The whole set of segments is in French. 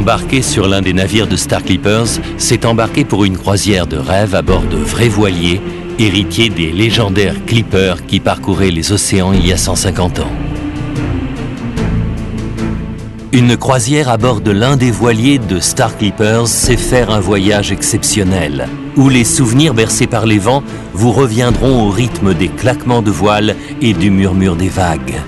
Embarquer sur l'un des navires de Star Clippers, c'est embarquer pour une croisière de rêve à bord de vrais voiliers, héritiers des légendaires Clippers qui parcouraient les océans il y a 150 ans. Une croisière à bord de l'un des voiliers de Star Clippers, c'est faire un voyage exceptionnel, où les souvenirs bercés par les vents vous reviendront au rythme des claquements de voiles et du murmure des vagues.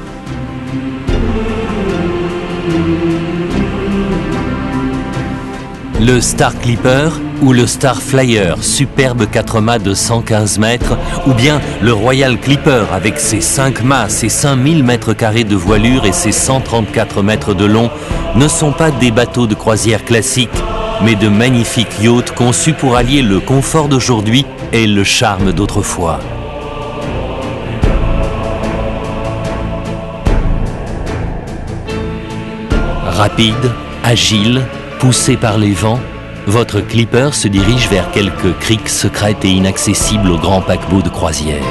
Le Star Clipper ou le Star Flyer, superbe 4 mâts de 115 mètres, ou bien le Royal Clipper avec ses 5 mâts, ses 5000 mètres carrés de voilure et ses 134 mètres de long, ne sont pas des bateaux de croisière classiques, mais de magnifiques yachts conçus pour allier le confort d'aujourd'hui et le charme d'autrefois. Rapide, agile, poussé par les vents, votre Clipper se dirige vers quelques criques secrètes et inaccessibles aux grands paquebots de croisière.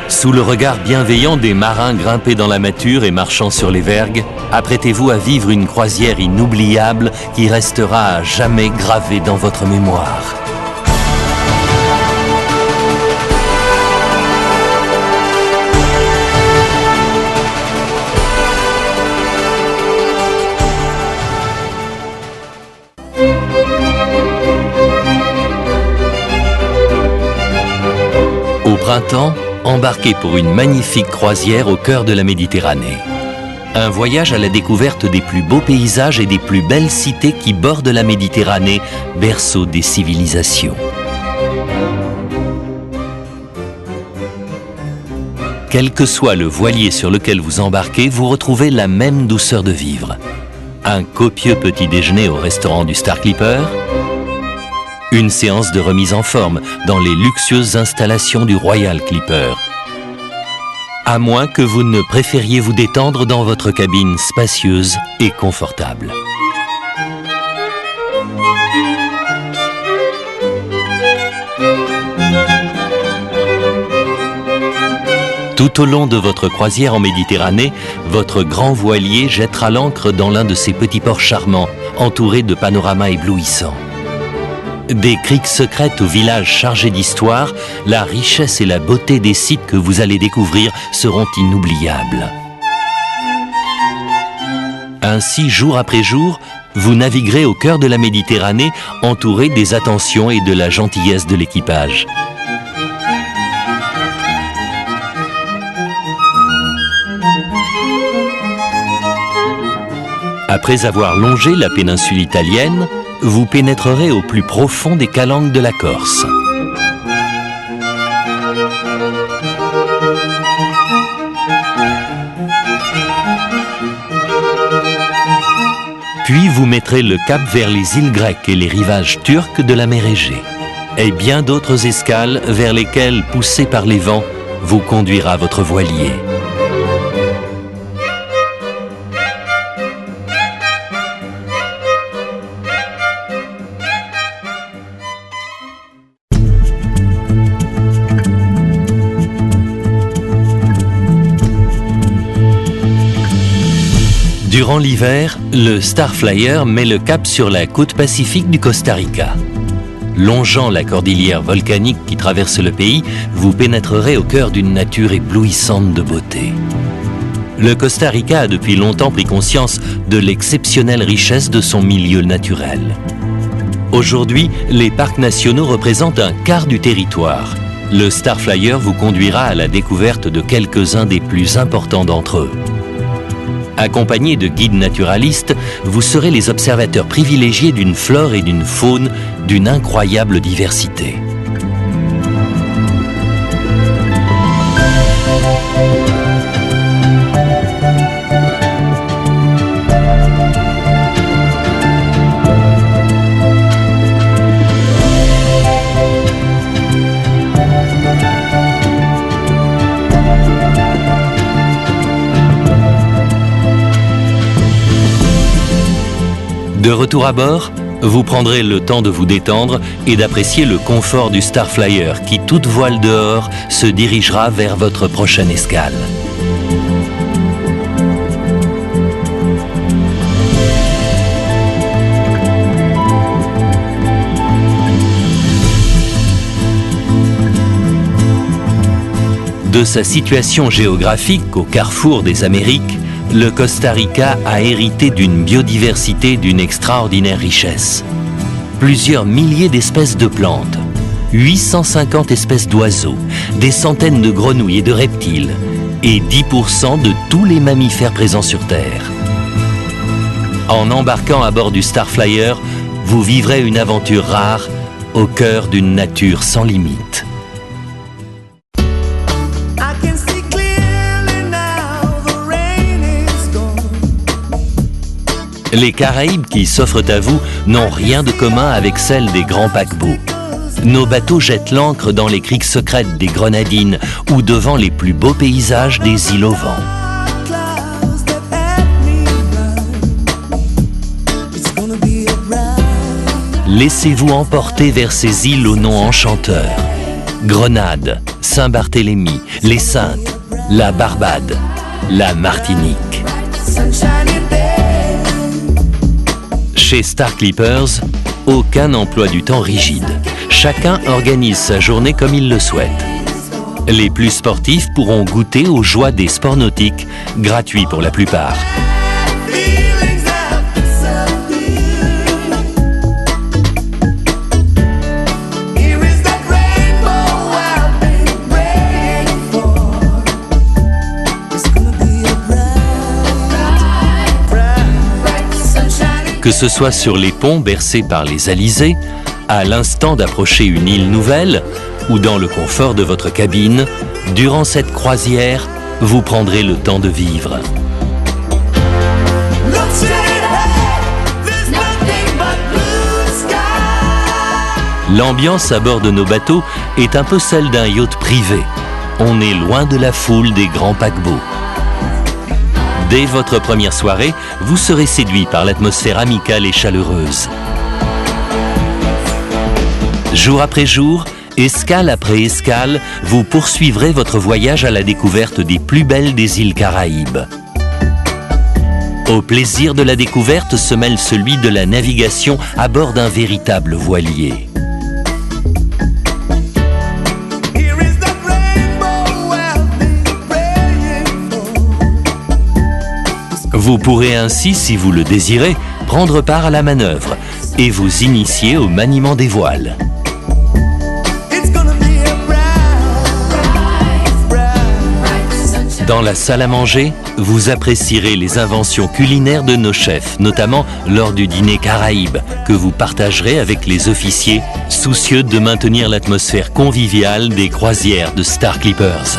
Sous le regard bienveillant des marins grimpés dans la mâture et marchant sur les vergues, apprêtez-vous à vivre une croisière inoubliable qui restera à jamais gravée dans votre mémoire. Au printemps, embarquez pour une magnifique croisière au cœur de la Méditerranée. Un voyage à la découverte des plus beaux paysages et des plus belles cités qui bordent la Méditerranée, berceau des civilisations. Quel que soit le voilier sur lequel vous embarquez, vous retrouvez la même douceur de vivre. Un copieux petit déjeuner au restaurant du Star Clipper, une séance de remise en forme dans les luxueuses installations du Royal Clipper. À moins que vous ne préfériez vous détendre dans votre cabine spacieuse et confortable. Tout au long de votre croisière en Méditerranée, votre grand voilier jettera l'ancre dans l'un de ces petits ports charmants, entourés de panoramas éblouissants. Des criques secrètes aux villages chargés d'histoire, la richesse et la beauté des sites que vous allez découvrir seront inoubliables. Ainsi, jour après jour, vous naviguerez au cœur de la Méditerranée, entouré des attentions et de la gentillesse de l'équipage. Après avoir longé la péninsule italienne, vous pénétrerez au plus profond des calanques de la Corse. Puis vous mettrez le cap vers les îles grecques et les rivages turcs de la mer Égée. Et bien d'autres escales vers lesquelles, poussé par les vents, vous conduira votre voilier. Durant l'hiver, le Star Flyer met le cap sur la côte pacifique du Costa Rica. Longeant la cordillère volcanique qui traverse le pays, vous pénétrerez au cœur d'une nature éblouissante de beauté. Le Costa Rica a depuis longtemps pris conscience de l'exceptionnelle richesse de son milieu naturel. Aujourd'hui, les parcs nationaux représentent un quart du territoire. Le Star Flyer vous conduira à la découverte de quelques-uns des plus importants d'entre eux. Accompagné de guides naturalistes, vous serez les observateurs privilégiés d'une flore et d'une faune d'une incroyable diversité. De retour à bord, vous prendrez le temps de vous détendre et d'apprécier le confort du Star Flyer qui, toute voile dehors, se dirigera vers votre prochaine escale. De sa situation géographique au carrefour des Amériques, le Costa Rica a hérité d'une biodiversité d'une extraordinaire richesse. Plusieurs milliers d'espèces de plantes, 850 espèces d'oiseaux, des centaines de grenouilles et de reptiles, et 10% de tous les mammifères présents sur Terre. En embarquant à bord du Starflyer, vous vivrez une aventure rare au cœur d'une nature sans limite. Les Caraïbes qui s'offrent à vous n'ont rien de commun avec celles des grands paquebots. Nos bateaux jettent l'ancre dans les criques secrètes des Grenadines ou devant les plus beaux paysages des îles au vent. Laissez-vous emporter vers ces îles au nom enchanteur. Grenade, Saint-Barthélemy, les Saintes, la Barbade, la Martinique. Chez Star Clippers, aucun emploi du temps rigide. Chacun organise sa journée comme il le souhaite. Les plus sportifs pourront goûter aux joies des sports nautiques, gratuits pour la plupart. Que ce soit sur les ponts bercés par les alizés, à l'instant d'approcher une île nouvelle, ou dans le confort de votre cabine, durant cette croisière, vous prendrez le temps de vivre. L'ambiance à bord de nos bateaux est un peu celle d'un yacht privé. On est loin de la foule des grands paquebots. Dès votre première soirée, vous serez séduit par l'atmosphère amicale et chaleureuse. Jour après jour, escale après escale, vous poursuivrez votre voyage à la découverte des plus belles des îles Caraïbes. Au plaisir de la découverte se mêle celui de la navigation à bord d'un véritable voilier. Vous pourrez ainsi, si vous le désirez, prendre part à la manœuvre et vous initier au maniement des voiles. Dans la salle à manger, vous apprécierez les inventions culinaires de nos chefs, notamment lors du dîner Caraïbe, que vous partagerez avec les officiers, soucieux de maintenir l'atmosphère conviviale des croisières de Star Clippers.